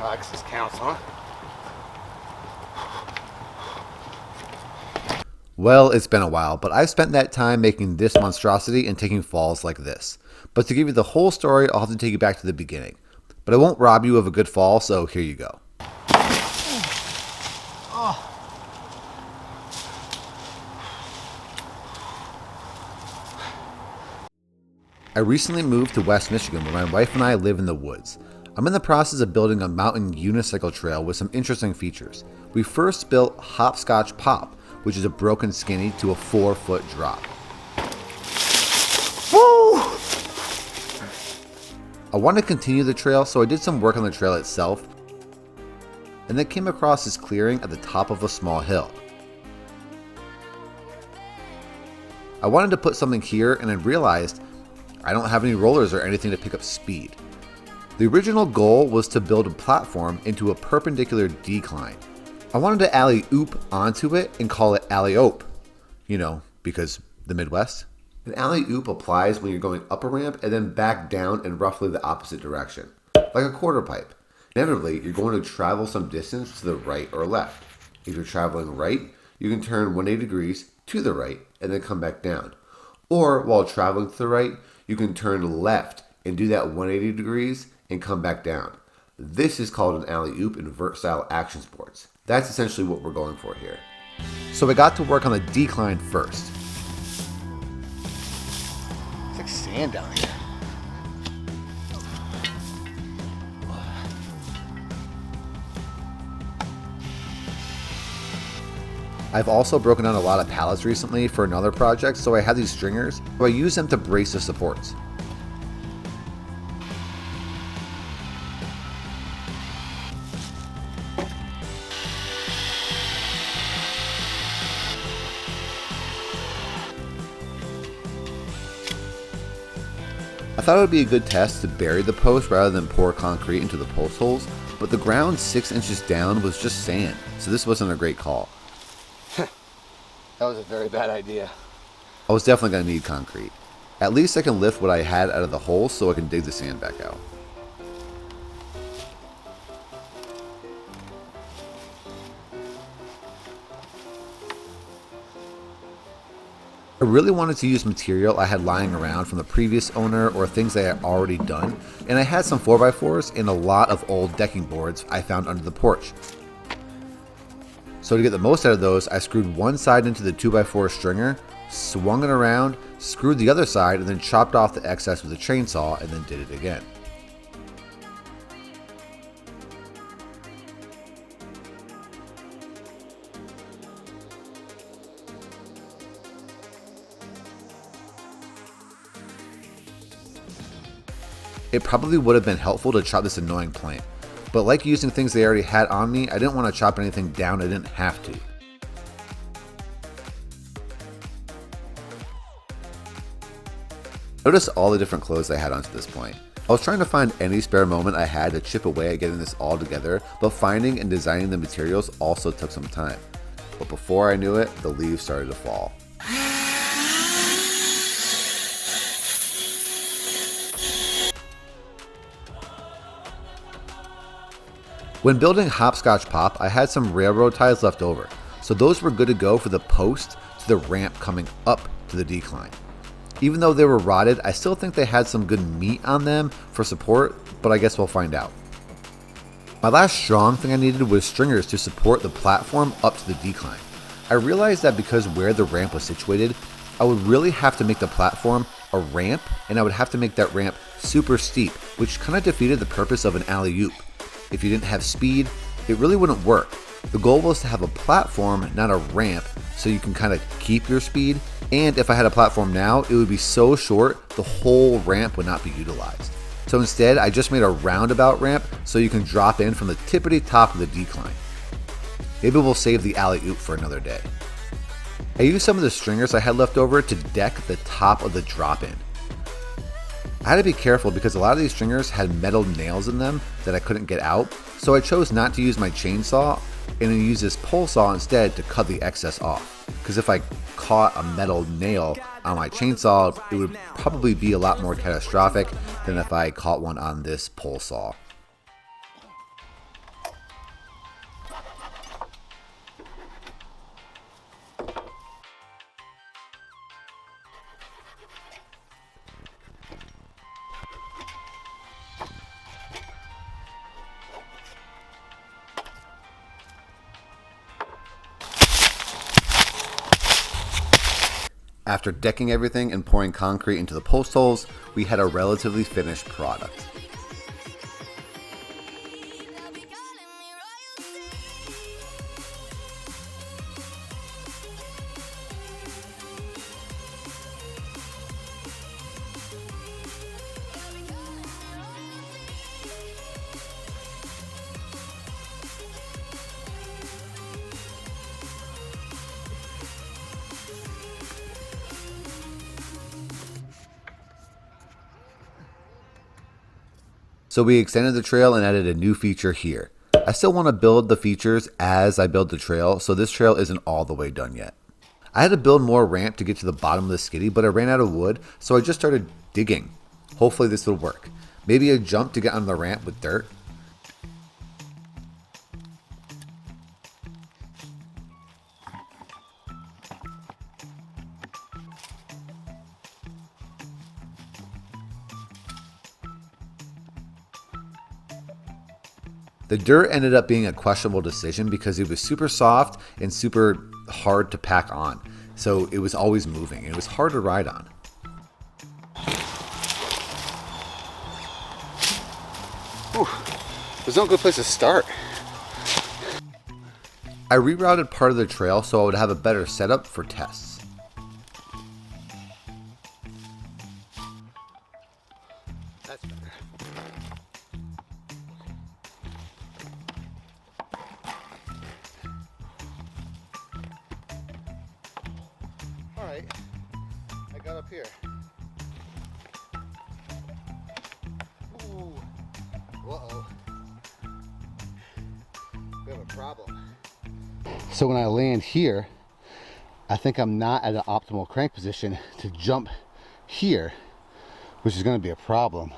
I guess this counts, huh? Well, it's been a while, but I've spent that time making this monstrosity and taking falls like this. But to give you the whole story, I'll have to take you back to the beginning. But I won't rob you of a good fall, so here you go. I recently moved to West Michigan where my wife and I live in the woods. I'm in the process of building a mountain unicycle trail with some interesting features. We first built Hopscotch Pop, which is a broken skinny to a 4-foot drop. Woo! I wanted to continue the trail, so I did some work on the trail itself, and then came across this clearing at the top of a small hill. I wanted to put something here, and I realized I don't have any rollers or anything to pick up speed. The original goal was to build a platform into a perpendicular decline. I wanted to alley-oop onto it and call it alley-ope. You know, because the Midwest. An alley-oop applies when you're going up a ramp and then back down in roughly the opposite direction, like a quarter pipe. Inevitably, you're going to travel some distance to the right or left. If you're traveling right, you can turn 180 degrees to the right and then come back down. Or while traveling to the right, you can turn left and do that 180 degrees and come back down. This is called an alley-oop in vert-style action sports. That's essentially what we're going for here. So I got to work on the decline first. It's like sand down here. I've also broken down a lot of pallets recently for another project, so I had these stringers, so I use them to brace the supports. I thought it would be a good test to bury the post rather than pour concrete into the post holes, but the ground 6 inches down was just sand, so this wasn't a great call. That was a very bad idea. I was definitely going to need concrete. At least I can lift what I had out of the hole so I can dig the sand back out. I really wanted to use material I had lying around from the previous owner or things I had already done, and I had some 4x4s and a lot of old decking boards I found under the porch. So to get the most out of those, I screwed one side into the 2x4 stringer, swung it around, screwed the other side, and then chopped off the excess with a chainsaw and then did it again. It probably would have been helpful to chop this annoying plant, but like using things they already had on me, I didn't want to chop anything down I didn't have to. Notice all the different clothes I had onto this point. I was trying to find any spare moment I had to chip away at getting this all together, but finding and designing the materials also took some time. But before I knew it, the leaves started to fall. When building Hopscotch Pop, I had some railroad ties left over, so those were good to go for the post to the ramp coming up to the decline. Even though they were rotted, I still think they had some good meat on them for support, but I guess we'll find out. My last strong thing I needed was stringers to support the platform up to the decline. I realized that because where the ramp was situated, I would really have to make the platform a ramp, and I would have to make that ramp super steep, which kind of defeated the purpose of an alley-oop. If you didn't have speed, it really wouldn't work. The goal was to have a platform, not a ramp, so you can kind of keep your speed. And if I had a platform now, it would be so short, the whole ramp would not be utilized. So instead, I just made a roundabout ramp so you can drop in from the tippity top of the decline. Maybe we'll save the alley-oop for another day. I used some of the stringers I had left over to deck the top of the drop-in. I had to be careful because a lot of these stringers had metal nails in them that I couldn't get out, so I chose not to use my chainsaw and then use this pole saw instead to cut the excess off. Because if I caught a metal nail on my chainsaw, it would probably be a lot more catastrophic than if I caught one on this pole saw. After decking everything and pouring concrete into the post holes, we had a relatively finished product. So we extended the trail and added a new feature here. I still want to build the features as I build the trail, so this trail isn't all the way done yet. I had to build more ramp to get to the bottom of the skiddy, but I ran out of wood, so I just started digging. Hopefully this will work. Maybe a jump to get on the ramp with dirt. The dirt ended up being a questionable decision because it was super soft and super hard to pack on. So it was always moving. It was hard to ride on. Whew. There's no good place to start. I rerouted part of the trail so I would have a better setup for tests. That's better. All right, I got up here. Ooh. Uh-oh. We have a problem. So when I land here, I think I'm not at an optimal crank position to jump here, which is going to be a problem.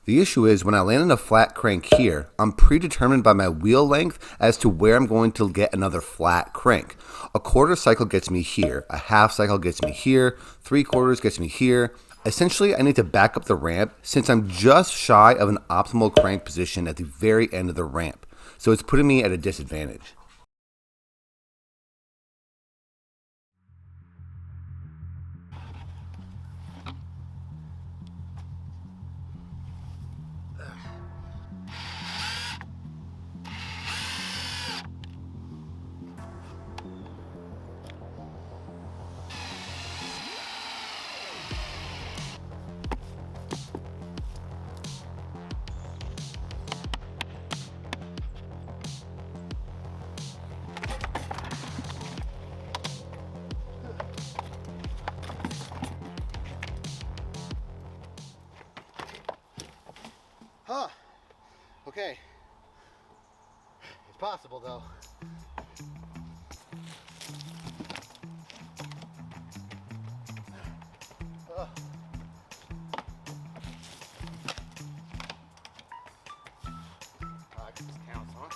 The issue is when I land in a flat crank here, I'm predetermined by my wheel length as to where I'm going to get another flat crank. A quarter cycle gets me here, a half cycle gets me here, 3/4 gets me here. Essentially, I need to back up the ramp since I'm just shy of an optimal crank position at the very end of the ramp. So it's putting me at a disadvantage. Huh. Okay. It's possible though. Ugh. I guess this counts, huh?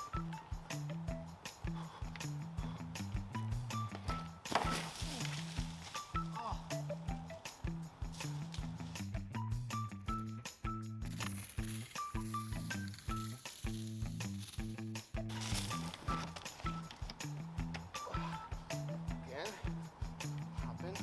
Again. Hopping.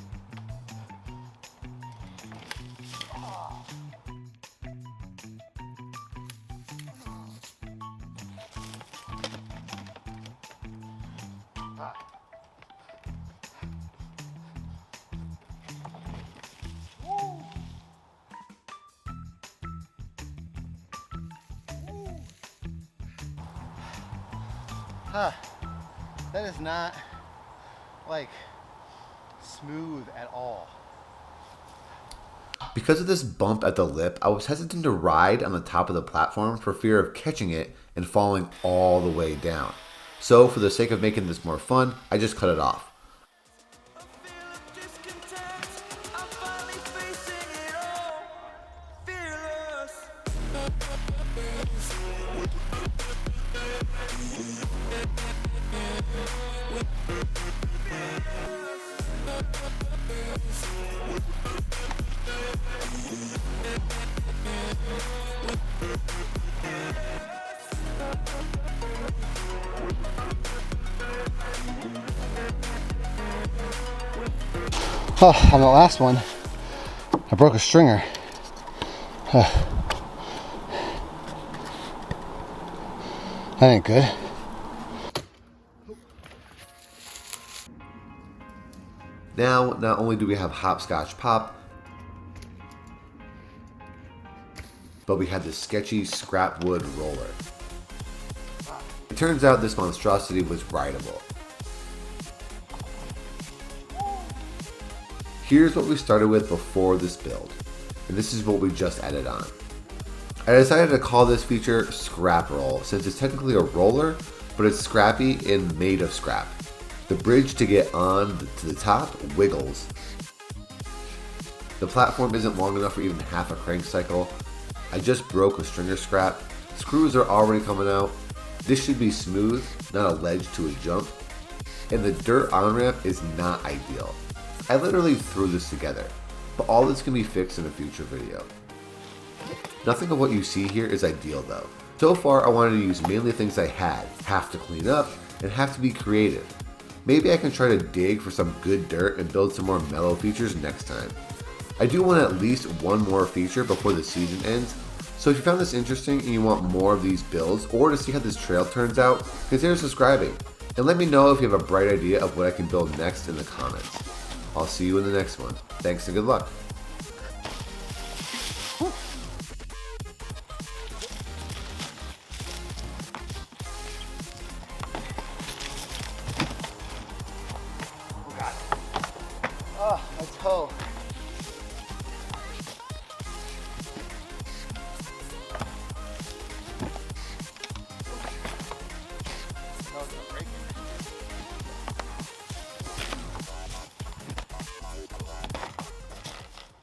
Huh. That is not like smooth at all. Because of this bump at the lip, I was hesitant to ride on the top of the platform for fear of catching it and falling all the way down. So for the sake of making this more fun, I just cut it off. Oh, on the last one, I broke a stringer. That ain't good. Now, not only do we have hopscotch pop, but we have this sketchy scrap wood roller. It turns out this monstrosity was ridable. Here's what we started with before this build, and this is what we just added on. I decided to call this feature Scrap Roll since it's technically a roller, but it's scrappy and made of scrap. The bridge to get on to the top wiggles. The platform isn't long enough for even half a crank cycle. I just broke a stringer scrap. Screws are already coming out. This should be smooth, not a ledge to a jump. And the dirt on-ramp is not ideal. I literally threw this together, but all this can be fixed in a future video. Nothing of what you see here is ideal though. So far I wanted to use mainly things I had, have to clean up, and have to be creative. Maybe I can try to dig for some good dirt and build some more mellow features next time. I do want at least one more feature before the season ends, so if you found this interesting and you want more of these builds or to see how this trail turns out, consider subscribing, and let me know if you have a bright idea of what I can build next in the comments. I'll see you in the next one. Thanks and good luck.